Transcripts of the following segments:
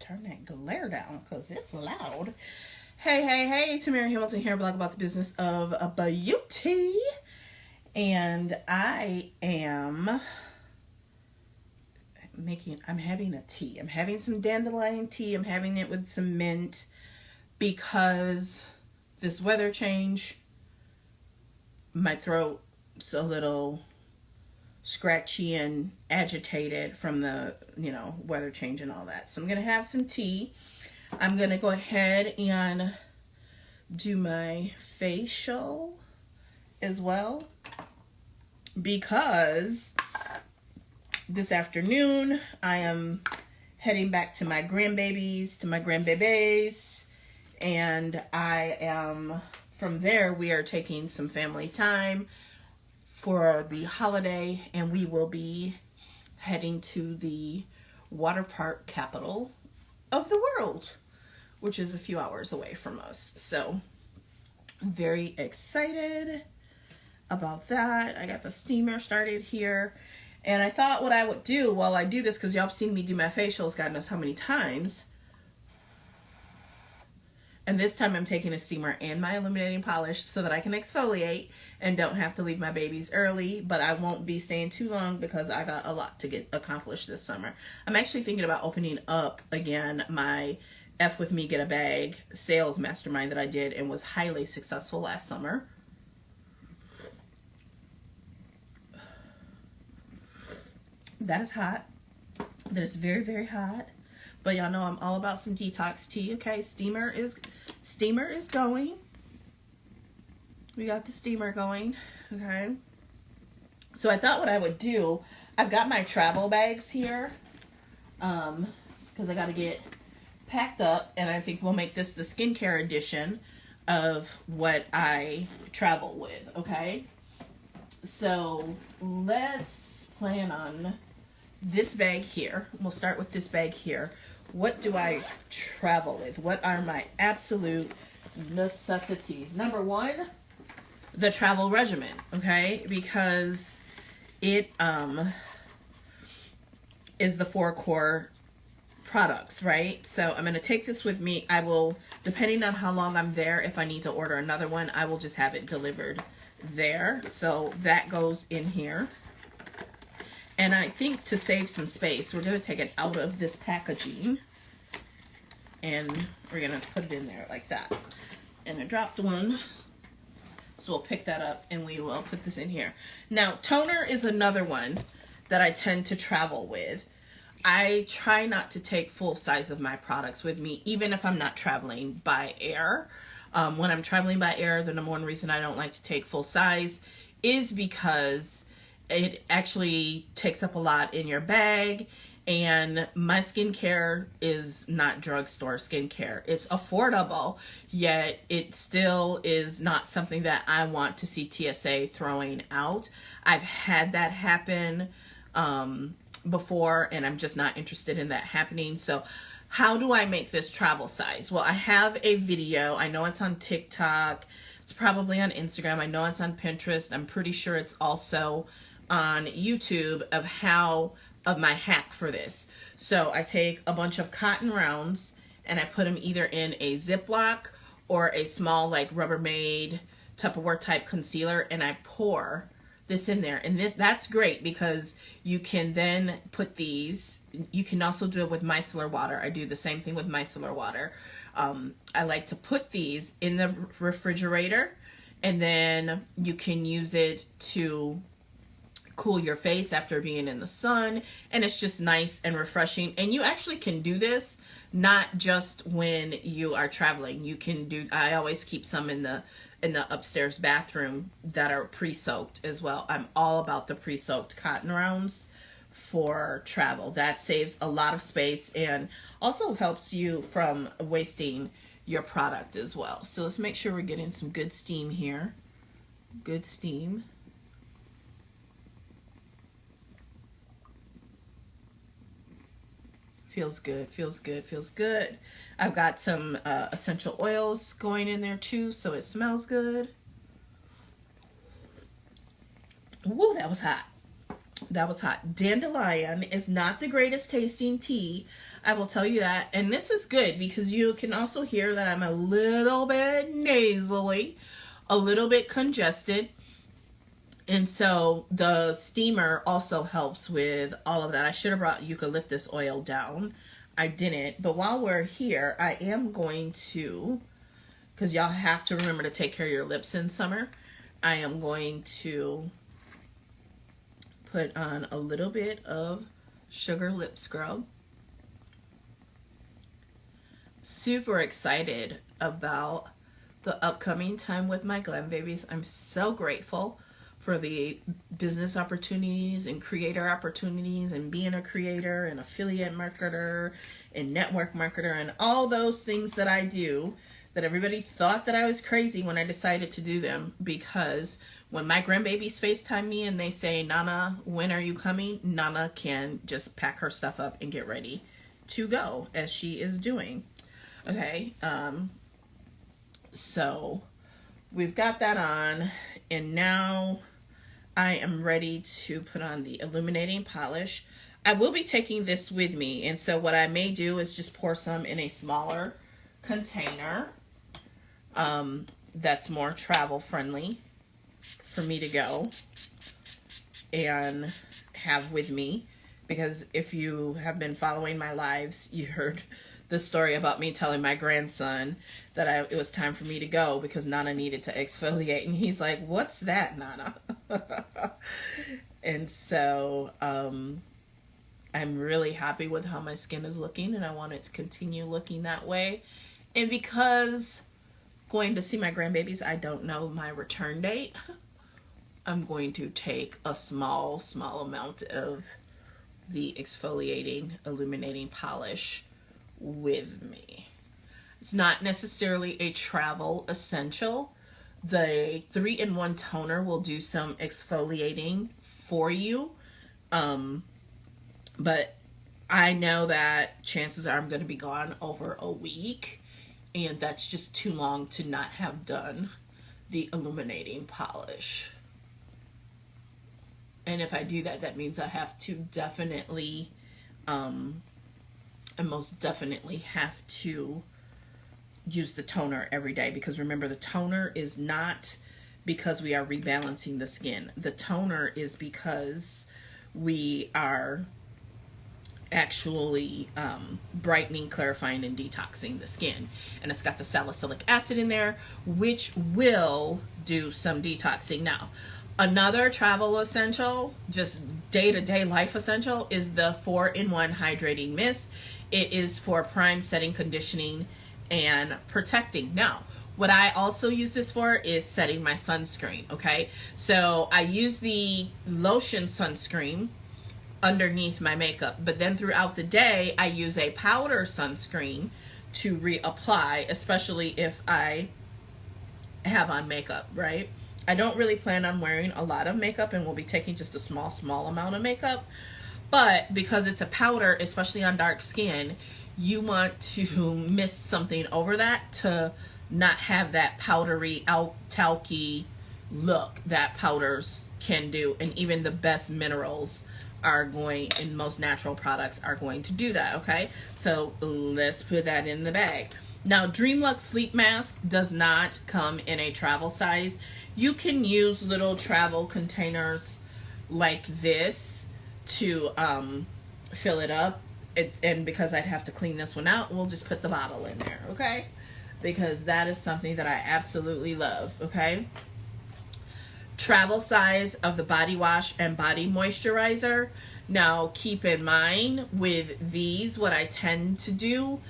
turn that glare down because it's loud. Hey, hey, hey, Tamara Hamilton here, blog about the business of beauty. And I am I'm having a tea. I'm having some dandelion tea. I'm having it with some mint because this weather change, my throat's a little scratchy and agitated from the, weather change and all that. So I'm going to have some tea. I'm going to go ahead and do my facial as well because this afternoon I am heading back to my grandbabies, and from there we are taking some family time for the holiday, and we will be heading to the water park capital of the world, which is a few hours away from us. So I'm very excited about that. I got the steamer started here, and I thought what I would do while I do this, because y'all have seen me do my facials God knows how many times, and this time I'm taking a steamer and my illuminating polish so that I can exfoliate and don't have to leave my babies early, but I won't be staying too long because I got a lot to get accomplished this summer. I'm actually thinking about opening up again my F with Me Get a Bag sales mastermind that I did and was highly successful last summer. That is hot. That is very, very hot. But y'all know I'm all about some detox tea. Okay, steamer is going. We got the steamer going. Okay. So I thought what I would do, I've got my travel bags here, because I got to get packed up, and I think we'll make this the skincare edition of what I travel with. Okay. So let's plan on this bag here. We'll start with this bag here. What do I travel with? What are my absolute necessities? Number one, the travel regimen, okay? Because it is the 4 core products, right? So I'm going to take this with me. I will, depending on how long I'm there, if I need to order another one, I will just have it delivered there. So that goes in here. And I think to save some space, we're going to take it out of this packaging and we're going to put it in there like that. And I dropped one, so we'll pick that up and we will put this in here. Now, toner is another one that I tend to travel with. I try not to take full size of my products with me, even if I'm not traveling by air. When I'm traveling by air, the number one reason I don't like to take full size is because it actually takes up a lot in your bag, and my skincare is not drugstore skincare. It's affordable, yet it still is not something that I want to see TSA throwing out. I've had that happen before, and I'm just not interested in that happening. So how do I make this travel size? Well, I have a video. I know it's on TikTok. It's probably on Instagram. I know it's on Pinterest. I'm pretty sure it's also on YouTube of my hack for this. So I take a bunch of cotton rounds and I put them either in a Ziploc or a small like Rubbermaid Tupperware type concealer, and I pour this in there. And that's great because you can then put these, you can also do it with micellar water. I do the same thing with micellar water. I like to put these in the refrigerator, and then you can use it to cool your face after being in the sun, and it's just nice and refreshing. And you actually can do this not just when you are traveling. You can do, I always keep some in the upstairs bathroom that are pre-soaked as well. I'm all about the pre-soaked cotton rounds for travel. That saves a lot of space and also helps you from wasting your product as well. So let's make sure we're getting some good steam here. Good steam. Feels good, feels good, feels good. I've got some essential oils going in there too, so it smells good. Woo, that was hot. That was hot. Dandelion is not the greatest tasting tea. I will tell you that. And this is good because you can also hear that I'm a little bit nasally, a little bit congested. And so the steamer also helps with all of that. I should have brought eucalyptus oil down. I didn't. But while we're here, I am going to, because y'all have to remember to take care of your lips in summer, I am going to put on a little bit of sugar lip scrub. Super excited about the upcoming time with my Glam Babies. I'm so grateful for the business opportunities and creator opportunities and being a creator and affiliate marketer and network marketer and all those things that I do, that everybody thought that I was crazy when I decided to do them. Because when my grandbabies FaceTime me and they say, Nana, when are you coming? Nana can just pack her stuff up and get ready to go, as she is doing. Okay, so we've got that on, and now I am ready to put on the illuminating polish. I will be taking this with me, and so what I may do is just pour some in a smaller container that's more travel friendly for me to go and have with me. Because if you have been following my lives, you heard the story about me telling my grandson that it was time for me to go because Nana needed to exfoliate. And he's like, what's that, Nana? And so I'm really happy with how my skin is looking, and I want it to continue looking that way. And because going to see my grandbabies, I don't know my return date, I'm going to take a small amount of the exfoliating illuminating polish with me. It's not necessarily a travel essential. The 3-in-1 toner will do some exfoliating for you, but I know that chances are I'm going to be gone over a week, and that's just too long to not have done the illuminating polish. And if I do that, that means I have to definitely I most definitely have to use the toner every day, because remember, the toner is not because we are rebalancing the skin. The toner is because we are actually brightening, clarifying, and detoxing the skin. And it's got the salicylic acid in there, which will do some detoxing. Now, another travel essential, just day-to-day life essential, is the 4-in-1 hydrating mist. It is for prime, setting, conditioning, and protecting. Now, what I also use this for is setting my sunscreen, okay? So I use the lotion sunscreen underneath my makeup, but then throughout the day, I use a powder sunscreen to reapply, especially if I have on makeup, right? I don't really plan on wearing a lot of makeup, and we'll be taking just a small amount of makeup. But because it's a powder, especially on dark skin, you want to mist something over that to not have that powdery, talky look that powders can do. And even the best minerals are going, and most natural products are going to do that, okay? So let's put that in the bag. Now, DreamLuxe Sleep Mask does not come in a travel size. You can use little travel containers like this to fill it up. And because I'd have to clean this one out, we'll just put the bottle in there, okay? Because that is something that I absolutely love, okay? Travel size of the body wash and body moisturizer. Now, keep in mind with these, what I tend to do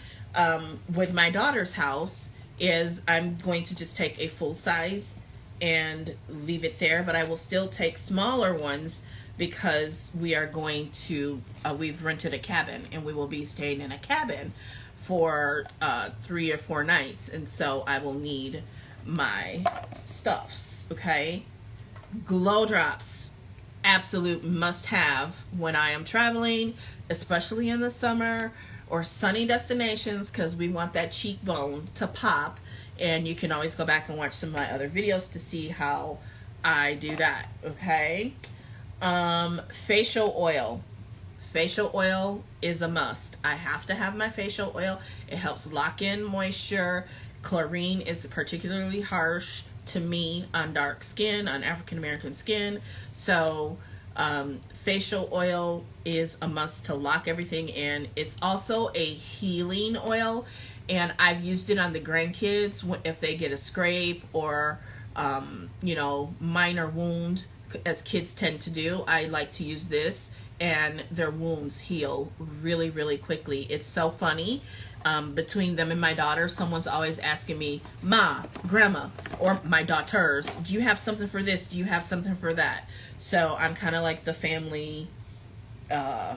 with my daughter's house is I'm going to just take a full size and leave it there, but I will still take smaller ones because we are going to, we've rented a cabin and we will be staying in a cabin for 3 or 4 nights. And so I will need my stuffs, okay? Glow drops, absolute must have when I am traveling, especially in the summer or sunny destinations, because we want that cheekbone to pop. And you can always go back and watch some of my other videos to see how I do that, okay? Facial oil. Facial oil is a must. I have to have my facial oil. It helps lock in moisture. Chlorine is particularly harsh to me on dark skin, on African American skin. So facial oil is a must to lock everything in. It's also a healing oil, and I've used it on the grandkids if they get a scrape or minor wound, as kids tend to do. I like to use this, and their wounds heal really, really quickly. It's so funny. Between them and my daughter, someone's always asking me, Ma, Grandma, or my daughters, do you have something for this? Do you have something for that? So I'm kind of like the family, the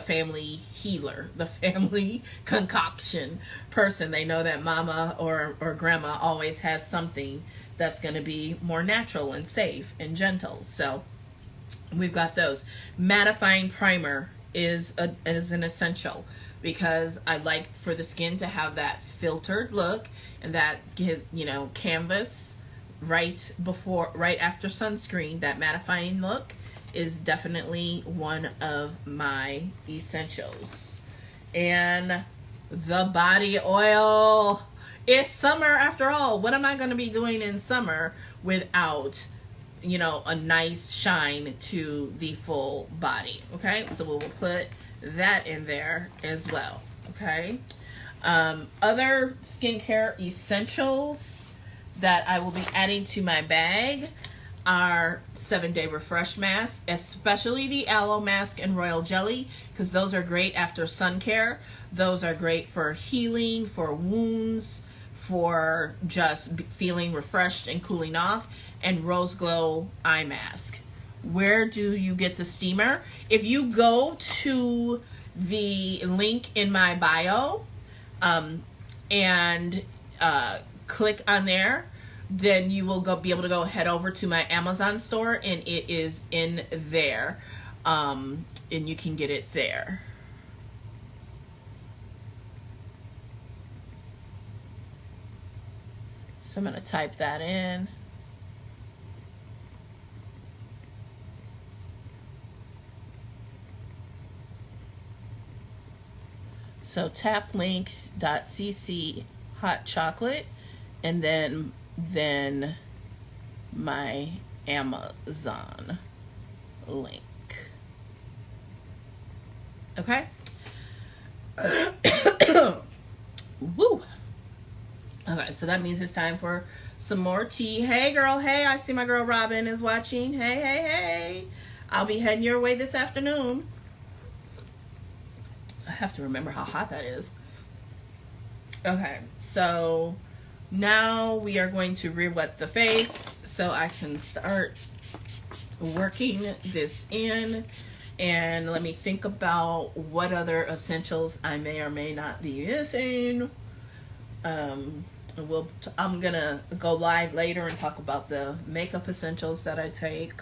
family healer, the family concoction person. They know that Mama or Grandma always has something that's going to be more natural and safe and gentle. So we've got those. Mattifying primer is an essential, because I like for the skin to have that filtered look and that canvas right after sunscreen. That mattifying look is definitely one of my essentials. And the body oil. It's summer after all. What am I going to be doing in summer without a nice shine to the full body? Okay, so we will put that in there as well. Okay, other skincare essentials that I will be adding to my bag are 7-Day Refresh Mask, especially the Aloe Mask and Royal Jelly, because those are great after sun care. Those are great for healing, for wounds, for just feeling refreshed and cooling off. And Rose Glow Eye Mask. Where do you get the steamer? If you go to the link in my bio and click on there, then you will be able to head over to my Amazon store, and it is in there, and you can get it there. So I'm going to type that in. So taplink.cc hot chocolate, and then my Amazon link. Okay. Woo. Okay, so that means it's time for some more tea. Hey girl, hey, I see my girl Robin is watching. Hey. I'll be heading your way this afternoon. I have to remember how hot that is. Okay, so now we are going to re-wet the face so I can start working this in. And let me think about what other essentials I may or may not be missing. I'm gonna go live later and talk about the makeup essentials that I take,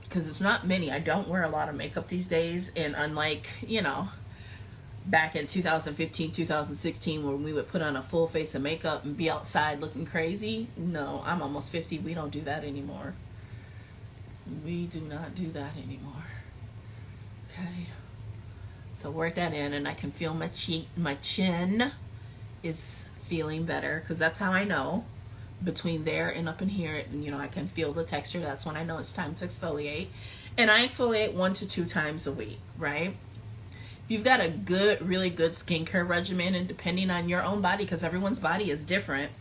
because it's not many. I don't wear a lot of makeup these days, and unlike back in 2015, 2016, when we would put on a full face of makeup and be outside looking crazy, no, I'm almost 50. We don't do that anymore. We do not do that anymore. Okay, so work that in, and I can feel my chin is feeling better, because that's how I know, between there and up in here, I can feel the texture. That's when I know it's time to exfoliate. And I exfoliate 1 to 2 times a week, right? If you've got a really good skincare regimen, and depending on your own body, because everyone's body is different,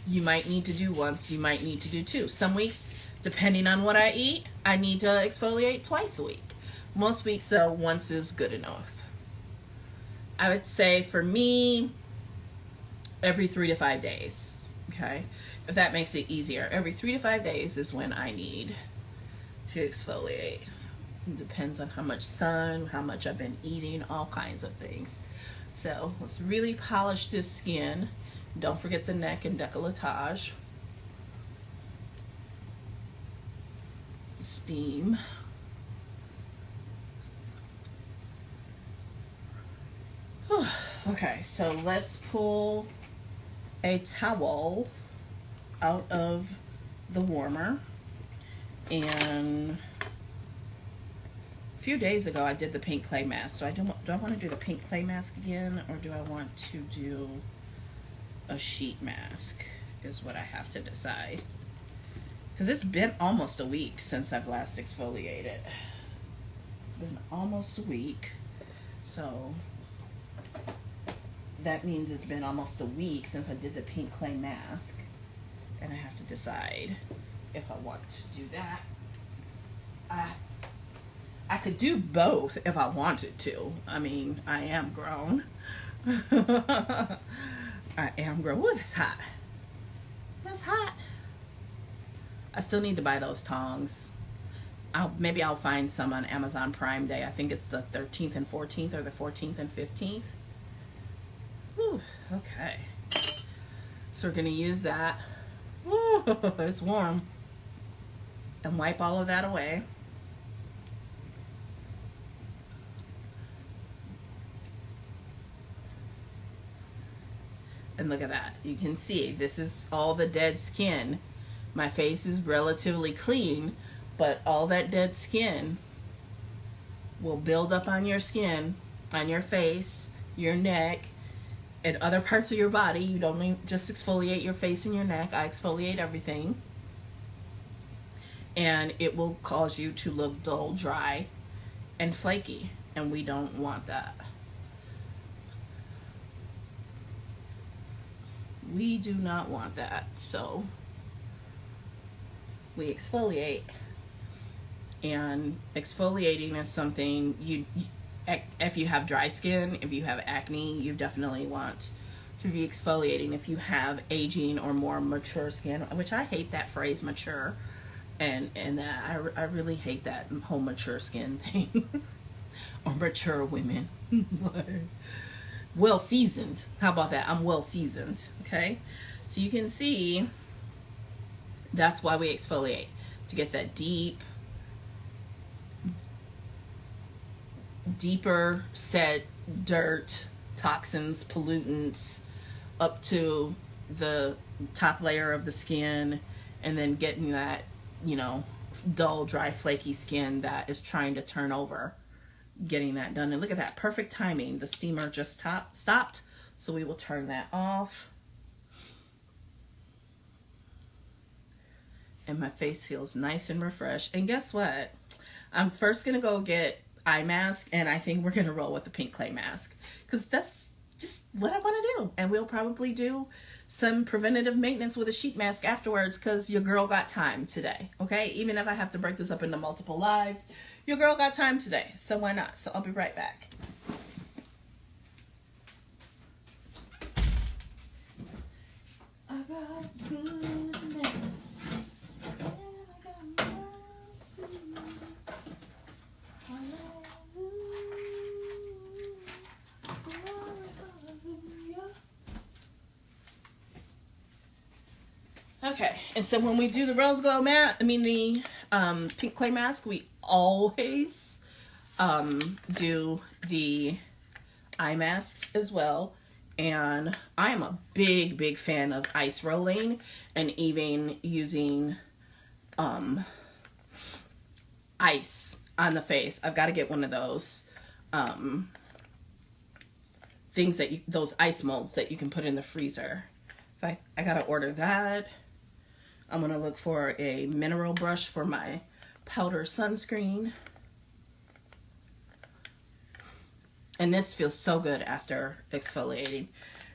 you might need to do once, you might need to do 2. Some weeks, depending on what I eat, I need to exfoliate twice a week. Most weeks, though, once is good enough. I would say for me, every 3 to 5 days. Okay, if that makes it easier, every 3 to 5 days is when I need to exfoliate. It depends on how much sun, how much I've been eating, all kinds of things. So let's really polish this skin. Don't forget the neck and décolletage. Steam. Okay, so let's pull a towel out of the warmer, And a few days ago I did the pink clay mask. So do I want to do the pink clay mask again, or do I want to do a sheet mask is what I have to decide. Because it's been almost a week since I've last exfoliated. It's been almost a week. So that means it's been almost a week since I did the pink clay mask. And I have to decide if I want to do that. I could do both if I wanted to. I mean, I am grown. I am grown. Ooh, that's hot. That's hot. I still need to buy those tongs. Maybe I'll find some on Amazon Prime Day. I think it's the 13th and 14th, or the 14th and 15th. Whew, okay. So we're gonna use that. Woo, it's warm. And wipe all of that away. And look at that. You can see this is all the dead skin. My face is relatively clean, but all that dead skin will build up on your skin, on your face, your neck, and other parts of your body. You don't just exfoliate your face and your neck. I exfoliate everything. And it will cause you to look dull, dry, and flaky. And we don't want that. We do not want that. So we exfoliate. And exfoliating is something if you have dry skin, if you have acne, you definitely want to be exfoliating. If you have aging or more mature skin, which I hate that phrase, mature, and that I really hate that whole mature skin thing. Or mature women. Well seasoned. How about that? I'm well seasoned. Okay, so you can see that's why we exfoliate, to get that deeper set dirt, toxins, pollutants up to the top layer of the skin, and then getting that, dull, dry, flaky skin that is trying to turn over, getting that done. And look at that, perfect timing. The steamer just stopped, so we will turn that off. And my face feels nice and refreshed. And guess what? I'm first gonna go get eye mask, and I think we're gonna roll with the pink clay mask, because that's just what I want to do. And we'll probably do some preventative maintenance with a sheet mask afterwards, because your girl got time today. Okay, even if I have to break this up into multiple lives, your girl got time today, so why not? So I'll be right back. I got goodness. Okay, and so when we do the rose glow the pink clay mask, we always do the eye masks as well. And I am a big fan of ice rolling, and even using ice on the face. I've got to get one of those things those ice molds that you can put in the freezer. I got to order that. I'm going to look for a mineral brush for my powder sunscreen. And this feels so good after exfoliating.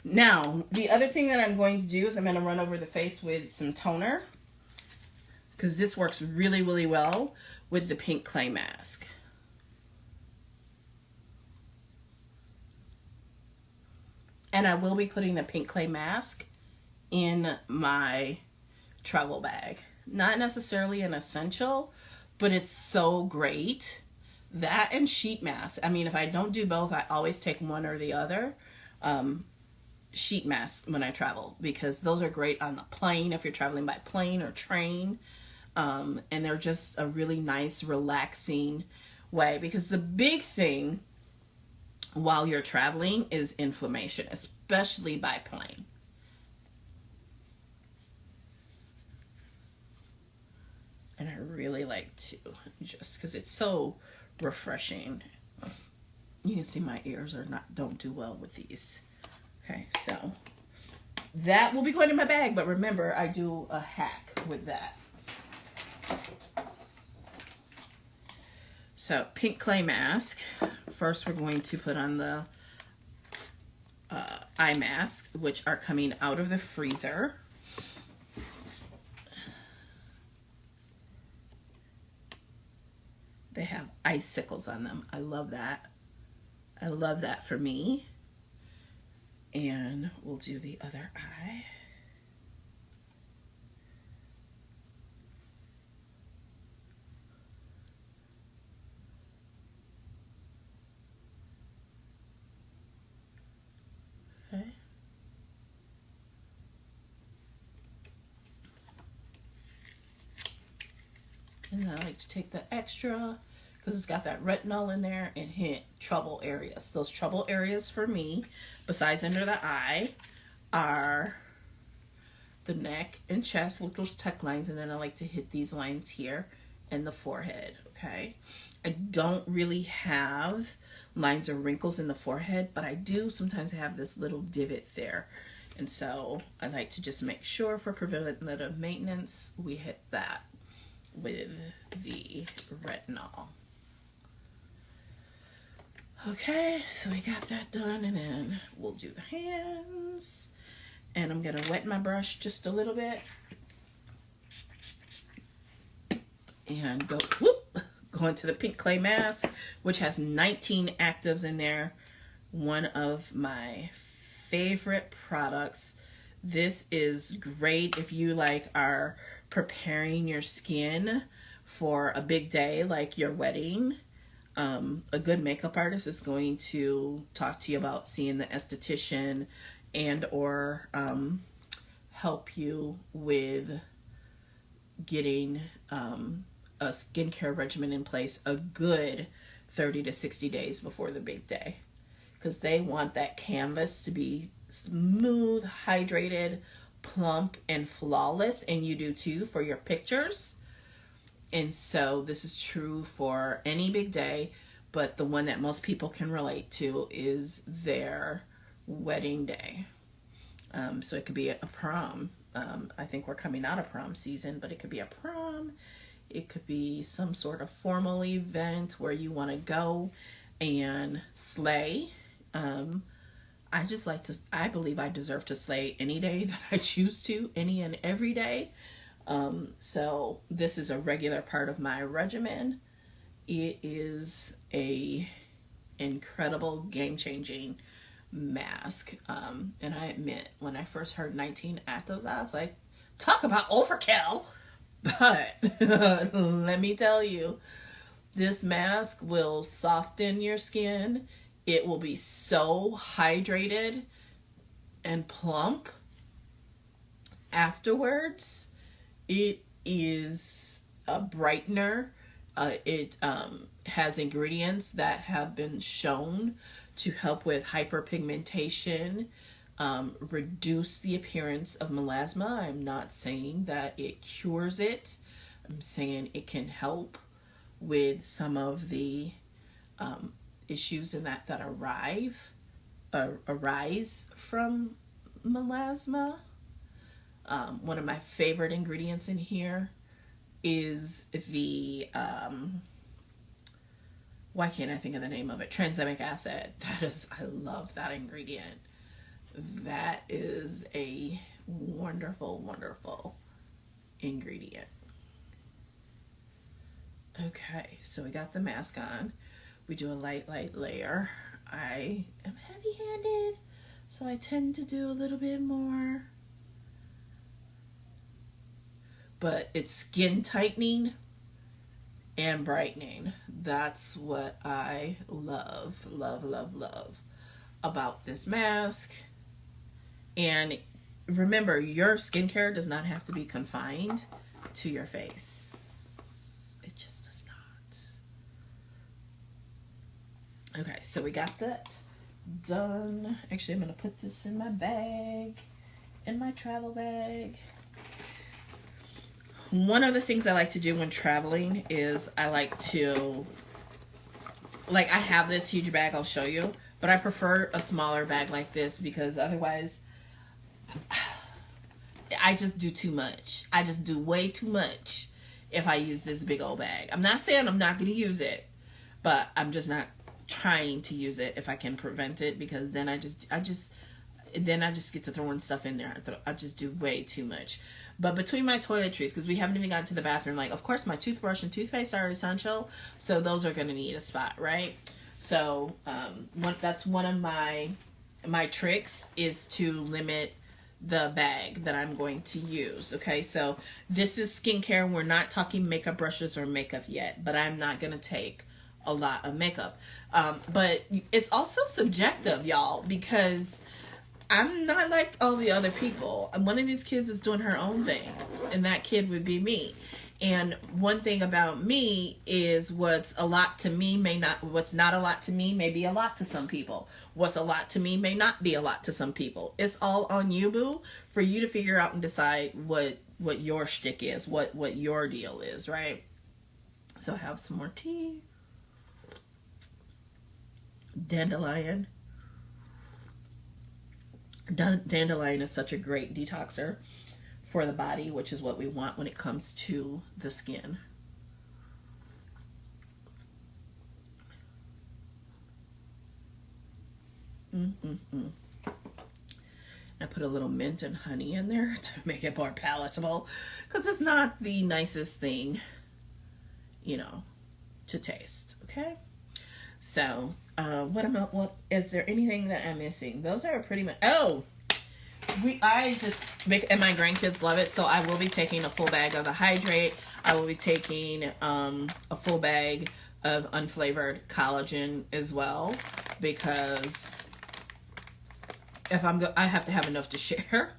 Now, the other thing that I'm going to do is I'm going to run over the face with some toner, because this works really well with the pink clay mask. And I will be putting the pink clay mask in my travel bag. Not necessarily an essential, but it's so great. That and sheet mask. I mean, if I don't do both, I always take one or the other. Sheet mask when I travel, because those are great on the plane if you're traveling by plane or train. And they're just a really nice, relaxing way, because the big thing while you're traveling is inflammation, especially by plane. And I really like to, just because it's so refreshing. You can see my ears don't do well with these. Okay, so that will be going in my bag, but remember, I do a hack with that. So, pink clay mask. First, we're going to put on the eye masks, which are coming out of the freezer. They have icicles on them. I love that. I love that for me. And we'll do the other eye. Okay. And I like to take the extra because it's got that retinol in there and hit trouble areas. Those trouble areas for me, besides under the eye, are the neck and chest with those tuck lines. And then I like to hit these lines here and the forehead, okay? I don't really have lines or wrinkles in the forehead, but I do sometimes have this little divot there. And so I like to just make sure for preventative maintenance, we hit that with the retinol. Okay, so we got that done, and then we'll do the hands. And I'm gonna wet my brush just a little bit. And go into the pink clay mask, which has 19 actives in there. One of my favorite products. This is great if you are preparing your skin for a big day like your wedding. A good makeup artist is going to talk to you about seeing the esthetician and or help you with getting a skincare regimen in place a good 30 to 60 days before the big day, because they want that canvas to be smooth, hydrated, plump, and flawless, and you do too for your pictures. And so this is true for any big day, but the one that most people can relate to is their wedding day. So it could be a prom. I think we're coming out of prom season, but it could be a prom. It could be some sort of formal event where you want to go and slay. I believe I deserve to slay any day that I choose to, any and every day. So this is a regular part of my regimen. It is a incredible game-changing mask. And I admit, when I first heard 19 actives, I was like, talk about overkill. But let me tell you, this mask will soften your skin. It will be so hydrated and plump afterwards. It is a brightener. It has ingredients that have been shown to help with hyperpigmentation, reduce the appearance of melasma. I'm not saying that it cures it. I'm saying it can help with some of the issues in that arise from melasma. One of my favorite ingredients in here is the why can't I think of the name of it? Tranexamic acid. I love that ingredient. That is a wonderful, wonderful ingredient. Okay, so we got the mask on. We do a light layer. I am heavy-handed, so I tend to do a little bit more. But it's skin tightening and brightening. That's what I love, love, love, love about this mask. And remember, your skincare does not have to be confined to your face. It just does not. Okay, so we got that done. Actually, I'm going to put this in my bag, in my travel bag. One of the things I like to do when traveling is I like to, like, I have this huge bag I'll show you, but I prefer a smaller bag like this because otherwise I just do too much. I just do way too much if I use this big old bag. I'm not saying I'm not going to use it, but I'm just not trying to use it if I can prevent it, because then I just get to throwing stuff in there. I just do way too much. But between my toiletries, because we haven't even gotten to the bathroom, like, of course, my toothbrush and toothpaste are essential, so those are going to need a spot, right? So that's one of my tricks, is to limit the bag that I'm going to use. Okay, so this is skincare. We're not talking makeup brushes or makeup yet, but I'm not going to take a lot of makeup. But it's also subjective, y'all, because I'm not like all the other people. One of these kids is doing her own thing, and that kid would be me. And one thing about me is what's a lot to me what's not a lot to me may be a lot to some people. What's a lot to me may not be a lot to some people. It's all on you, boo, for you to figure out and decide what your shtick is, what your deal is, right? So I have some more tea. Dandelion. Dandelion is such a great detoxer for the body, which is what we want when it comes to the skin. I put a little mint and honey in there to make it more palatable, because it's not the nicest thing, you know, to taste. Okay, so what is there anything that I'm missing? Those are pretty much. Oh, I just make, and my grandkids love it, so I will be taking a full bag of the Hydrate. I will be taking a full bag of unflavored collagen as well, because if I have to have enough to share.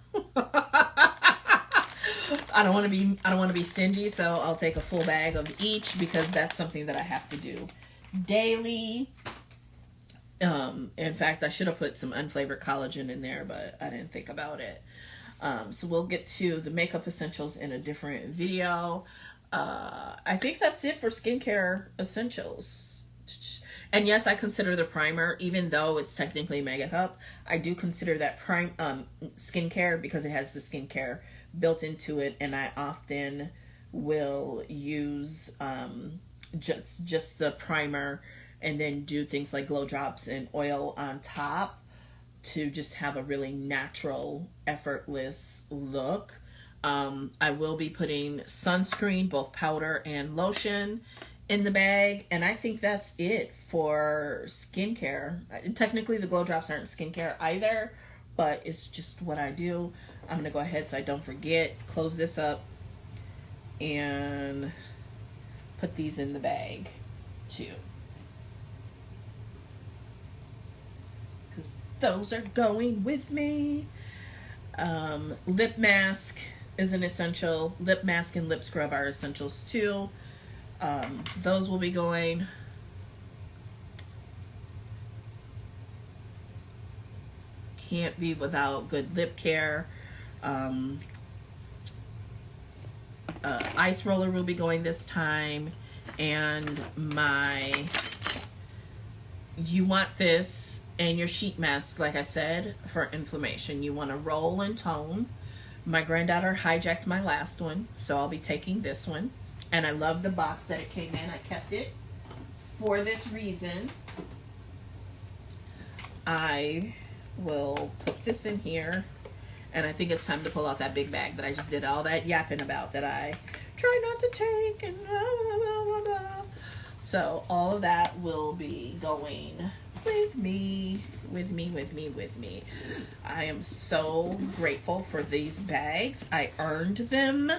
I don't want to be stingy, so I'll take a full bag of each, because that's something that I have to do daily. In fact, I should have put some unflavored collagen in there, but I didn't think about it. So we'll get to the makeup essentials in a different video. I think that's it for skincare essentials. And yes, I consider the primer, even though it's technically makeup, I do consider that skincare, because it has the skincare built into it, and I often will use just the primer and then do things like glow drops and oil on top to just have a really natural, effortless look. I will be putting sunscreen, both powder and lotion, in the bag, and I think that's it for skincare. Technically, the glow drops aren't skincare either, but it's just what I do. I'm gonna go ahead, so I don't forget, close this up and put these in the bag too, because those are going with me. Lip mask is an essential. Lip mask and lip scrub are essentials too. Those will be going. Can't be without good lip care. Ice roller will be going this time, and you want this and your sheet mask, like I said, for inflammation. You want to roll and tone. My granddaughter hijacked my last one, so I'll be taking this one. And I love the box that it came in. I kept it for this reason. I will put this in here, and I think it's time to pull out that big bag that I just did all that yapping about, that I try not to take, and blah, blah, blah, blah, blah. So all of that will be going with me. I am so grateful for these bags. I earned them.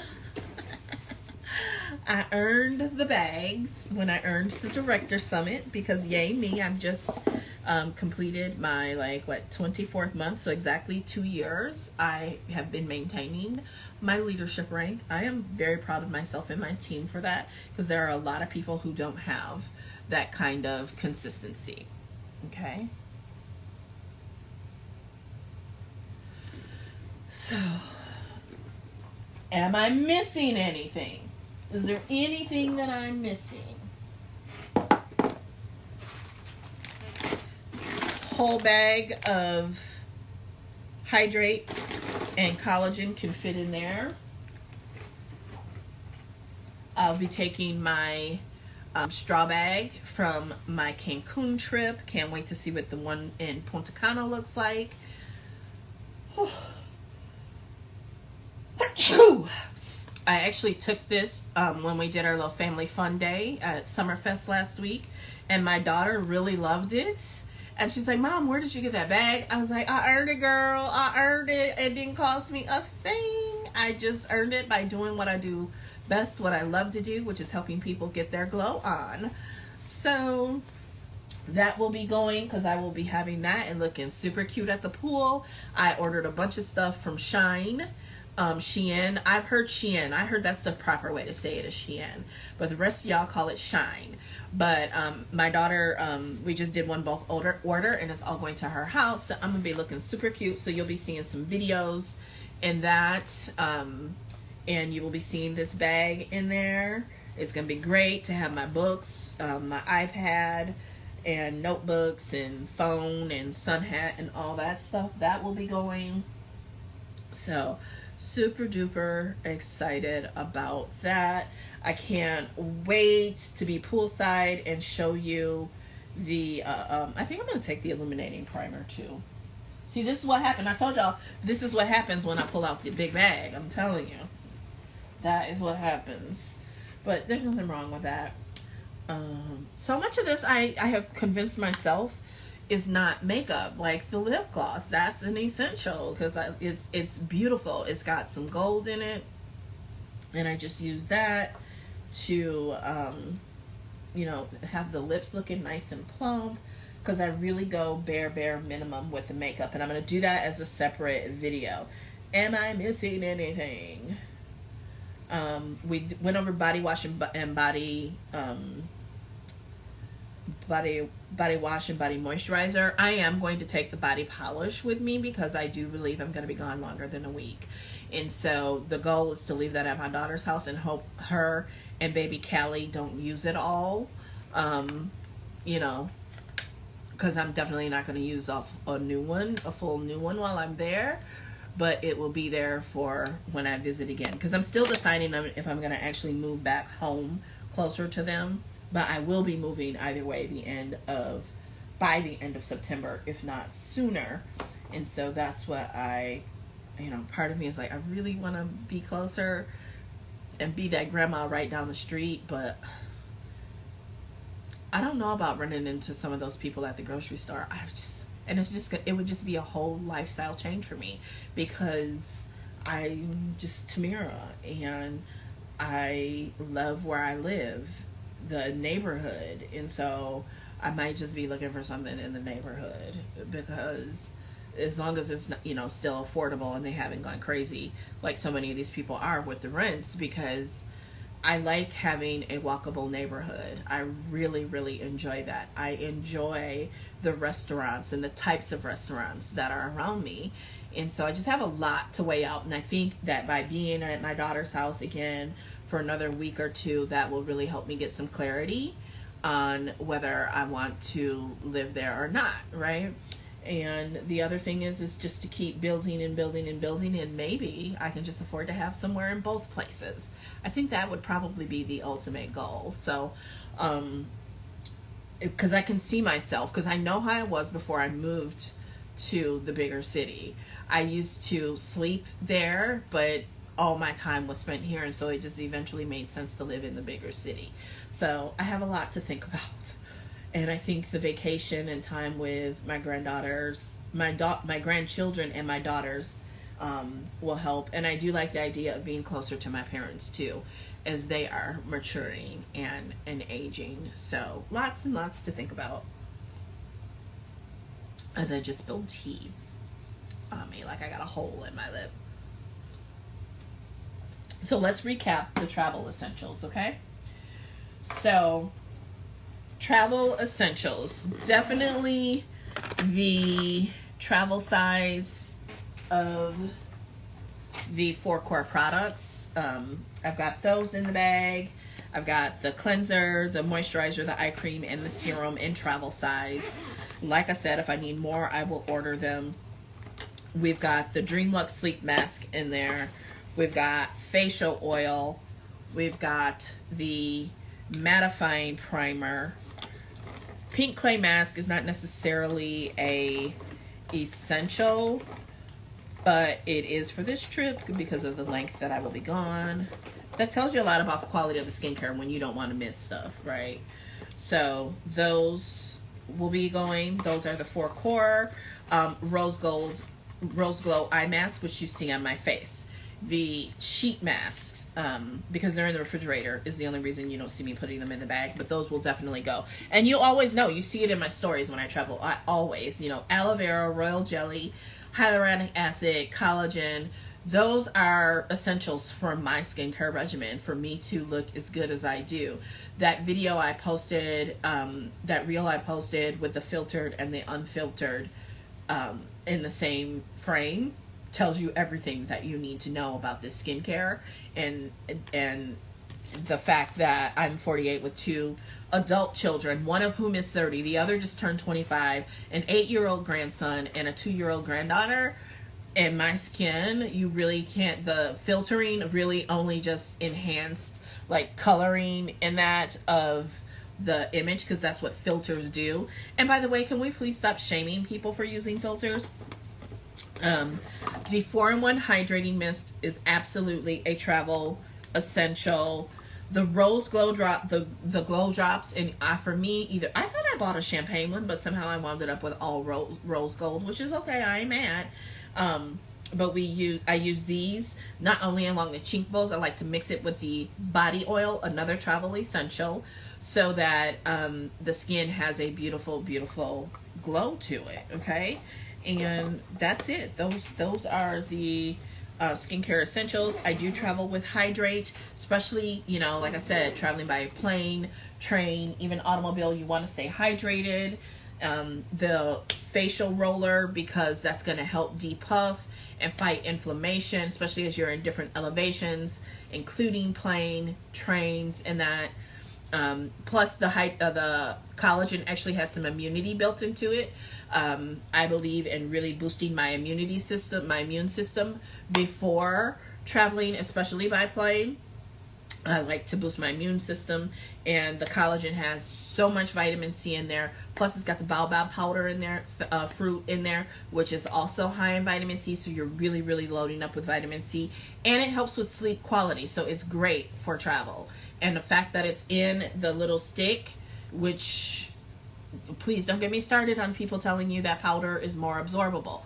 I earned the bags when I earned the Director Summit, because yay me, I've just completed my 24th month, so exactly 2 years I have been maintaining my leadership rank. I am very proud of myself and my team for that, because there are a lot of people who don't have that kind of consistency. Okay, so Am I missing anything? Is there anything that I'm missing? Whole bag of hydrate and collagen can fit in there. I'll be taking my straw bag from my Cancun trip. Can't wait to see what the one in Punta Cana looks like. I actually took this when we did our little family fun day at Summerfest last week, and my daughter really loved it. And she's like, Mom, where did you get that bag? I was like, I earned it, girl. I earned it. It didn't cost me a thing. I just earned it by doing what I do best, what I love to do, which is helping people get their glow on. So that will be going, because I will be having that and looking super cute at the pool. I ordered a bunch of stuff from Shein. I've heard Shein. I heard that's the proper way to say it, is Shein. But the rest of y'all call it Shine. But my daughter, we just did one bulk order, and it's all going to her house. So I'm going to be looking super cute. So you'll be seeing some videos in that. And you will be seeing this bag in there. It's going to be great to have my books, my iPad, and notebooks, and phone, and sun hat, and all that stuff. That will be going. So super duper excited about that. I can't wait to be poolside and show you the I think I'm going to take the illuminating primer too. See, this is what happened. I told y'all this is what happens when I pull out the big bag. I'm telling you, that is what happens. But there's nothing wrong with that. So much of this I have convinced myself is not makeup. Like the lip gloss, that's an essential, because it's beautiful. It's got some gold in it, and I just use that to you know, have the lips looking nice and plump, because I really go bare minimum with the makeup, and I'm going to do that as a separate video. Am I missing anything? We went over body wash and body wash and body moisturizer. I am going to take the body polish with me, because I do believe I'm going to be gone longer than a week. And so the goal is to leave that at my daughter's house and hope her and baby Callie don't use it all. You know, because I'm definitely not going to use off a full new one while I'm there. But it will be there for when I visit again, because I'm still deciding if I'm going to actually move back home closer to them. But I will be moving either way by the end of September, if not sooner. And so that's what you know, part of me is like, I really want to be closer and be that grandma right down the street. But I don't know about running into some of those people at the grocery store. It would just be a whole lifestyle change for me, because I'm just Tamira, and I love where I live, the neighborhood, and so I might just be looking for something in the neighborhood, because as long as it's, you know, still affordable and they haven't gone crazy like so many of these people are with the rents, because I like having a walkable neighborhood. I really enjoy that. I enjoy the restaurants and the types of restaurants that are around me. And so I just have a lot to weigh out. And I think that by being at my daughter's house again for another week or two, that will really help me get some clarity on whether I want to live there or not, right? And the other thing is just to keep building and building and building, and maybe I can just afford to have somewhere in both places. I think that would probably be the ultimate goal. So, because I can see myself, because I know how I was before I moved to the bigger city. I used to sleep there, but all my time was spent here, and so it just eventually made sense to live in the bigger city. So I have a lot to think about. And I think the vacation and time with my granddaughters, my grandchildren and my daughters will help. And I do like the idea of being closer to my parents too, as they are maturing and aging. So lots and lots to think about as I just spilled tea on me, like I got a hole in my lip. So let's recap the travel essentials, okay? So travel essentials, definitely the travel size of the 4 core products. I've got those in the bag. I've got the cleanser, the moisturizer, the eye cream, and the serum in travel size. Like I said, if I need more, I will order them. We've got the DreamLuxe Sleep Mask in there. We've got facial oil. We've got the mattifying primer. Pink clay mask is not necessarily a essential, but it is for this trip because of the length that I will be gone. That tells you a lot about the quality of the skincare when you don't want to miss stuff, right? So those will be going. Those are the 4 core rose glow eye mask, which you see on my face. The sheet masks, because they're in the refrigerator, is the only reason you don't see me putting them in the bag, but those will definitely go. And you always know, you see it in my stories when I travel. I always, aloe vera, royal jelly, hyaluronic acid, collagen. Those are essentials for my skincare regimen for me to look as good as I do. That video I posted, that reel I posted with the filtered and the unfiltered in the same frame tells you everything that you need to know about this skincare, and the fact that I'm 48 with 2 adult children, one of whom is 30, the other just turned 25, an 8-year-old grandson and a 2-year-old granddaughter. And my skin, you really can't, the filtering really only just enhanced like coloring in that of the image, because that's what filters do. And by the way, can we please stop shaming people for using filters? The 4-in-1 hydrating mist is absolutely a travel essential. The rose glow drop, the glow drops, and for me, either I thought I bought a champagne one, but somehow I wound it up with all rose gold, which is okay. I ain't mad. But I use these not only along the cheekbones. I like to mix it with the body oil, another travel essential, so that the skin has a beautiful, beautiful glow to it. Okay, and that's it. Those are the skincare essentials. I do travel with Hydrate, especially, like I said, traveling by plane, train, even automobile. You want to stay hydrated. The facial roller, because that's going to help depuff and fight inflammation, especially as you're in different elevations, including plane, trains, and that. Plus the collagen actually has some immunity built into it. I believe in really boosting my immune system before traveling, especially by plane. I like to boost my immune system, and the collagen has so much vitamin C in there. Plus, it's got the baobab powder in there, fruit in there, which is also high in vitamin C. So you're really, really loading up with vitamin C, and it helps with sleep quality. So it's great for travel. And the fact that it's in the little stick, which, please don't get me started on people telling you that powder is more absorbable,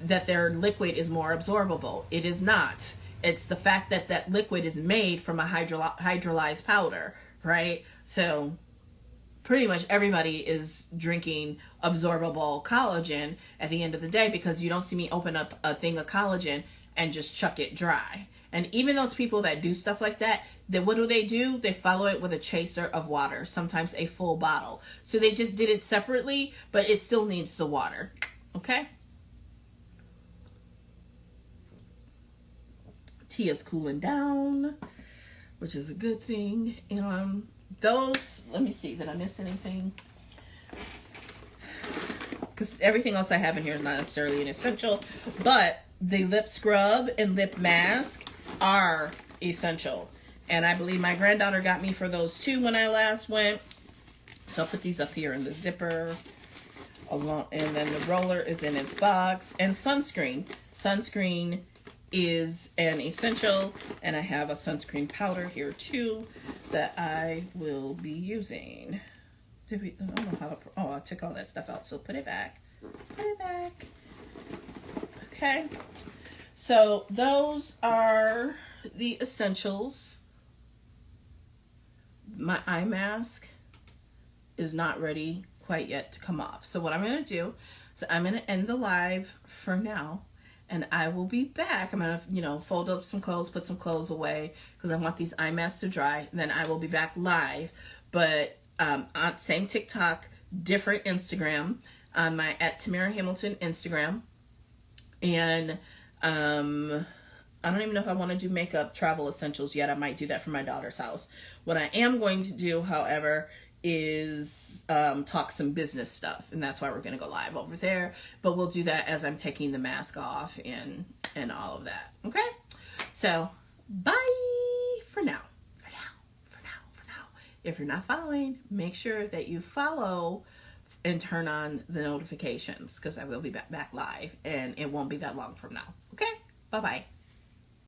that their liquid is more absorbable. It is not. It's the fact that that liquid is made from a hydrolyzed powder, right? So pretty much everybody is drinking absorbable collagen at the end of the day, because you don't see me open up a thing of collagen and just chuck it dry. And even those people that do stuff like that, then what do? They follow it with a chaser of water, sometimes a full bottle. So they just did it separately, but it still needs the water, okay? Tea is cooling down, which is a good thing. And those, let me see, did I miss anything? Because everything else I have in here is not necessarily an essential, but the lip scrub and lip mask are essential. And I believe my granddaughter got me for those too when I last went. So I'll put these up here in the zipper. And then the roller is in its box. And sunscreen. Sunscreen is an essential, and I have a sunscreen powder here too that I will be using. I don't know how to, I took all that stuff out, so put it back. Put it back. Okay. So those are the essentials. My eye mask is not ready quite yet to come off. So what I'm going to do, so I'm going to end the live for now. And I will be back. I'm going to, fold up some clothes, put some clothes away, because I want these eye masks to dry. Then I will be back live. But on same TikTok, different Instagram, on my @Tamara Hamilton Instagram. And I don't even know if I want to do makeup travel essentials yet. I might do that for my daughter's house. What I am going to do, however, is talk some business stuff, and that's why we're going to go live over there. But we'll do that as I'm taking the mask off and all of that. Okay? So, bye for now. For now. If you're not following, make sure that you follow and turn on the notifications, because I will be back live, and it won't be that long from now. Okay? Bye-bye.